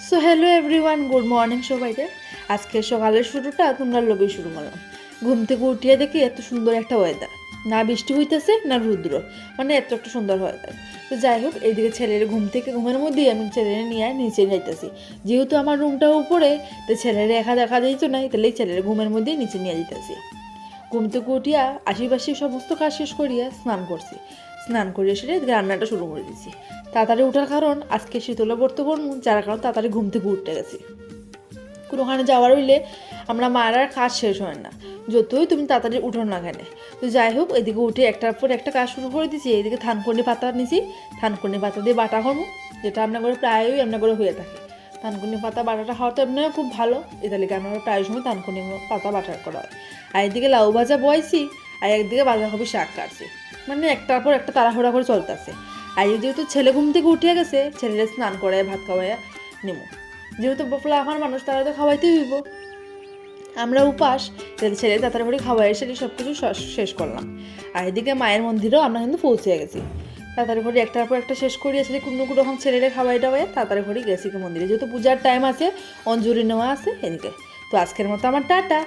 So hello everyone, good morning সবাইকে। আজকে সকালের শুরুটা তোমরা লোকেই শুরু করলাম। ঘুম থেকে উঠিয়ে দেখি এত সুন্দর একটা ওয়েদার, না বৃষ্টি হইতেছে না রুদ্র, মানে এত একটা সুন্দর ওয়েদার। তো যাই হোক, এইদিকে ছেলের ঘুমের মধ্যেই আমি ছেলের নিয়ে নিচে যাইতেছি। যেহেতু আমার রুমটা উপরে, তো ছেলের একা দেখা যাইত নাই, তাহলে ছেলের ঘুমের মধ্যেই নিচে নিয়ে যেতেছি। ঘুম থেকে উঠিয়া আশিপাশি সমস্ত কাজ শেষ করিয়া স্নান করছি। স্নান করিয়ে সেরে রান্নাটা শুরু করে দিয়েছি। তাড়াতাড়ি ওঠার কারণ আজকে শীতলা পড়তে পারবো, যার কারণ তাড়াতাড়ি ঘুম থেকে উঠতে গেছি। কোনোখানে যাওয়ার হইলে আমরা মায়ের কাজ শেষ হয় না, যতই তুমি তাড়াতাড়ি উঠো না কেন। তো যাই হোক, এদিকে উঠে একটার পর একটা কাজ শুরু করে দিয়েছি। এদিকে থানকুনি পাতা নিয়েছি, থানকুনি পাতা দিয়ে বাটা করবো, যেটা আপনার করে প্রায়ই আপনার করে হয়ে থাকে। থানকুনি পাতা বাটাটা খাওয়া তো এমনিও খুব ভালো, এটাকে আমরা প্রায় সময় থানকুনি পাতা বাটা করা হয়। আর এদিকে লাউ ভাজা বয়েছি, আর একদিকে বাঁধাকপি শাক কাটছি, মানে একটার পর একটা তাড়াহুড়া করে চলতেছে। আর যেহেতু ছেলে ঘুম থেকে উঠে গেছে, ছেলেরা স্নান করে ভাত খাওয়াইয়া নেব, যেহেতু আমার মানুষ তারা তো খাওয়াইতেই হইব, আমরা উপাস। ছেলে তাড়াতাড়ি খাওয়াই এসে সব কিছু শেষ করলাম। আর এদিকে মায়ের মন্দিরেও আমরা কিন্তু পৌঁছে গেছি। তাড়াতাড়ি করে একটার পর একটা শেষ করিয়েছি, কোনো রকম ছেলেরা খাওয়াই টাওয়াই তাড়াতাড়ি করে গেছি মন্দিরে, যেহেতু পূজার টাইম আছে, অঞ্জলি নেওয়া আছে এদিকে। তো আজকের মতো আমার টাটা।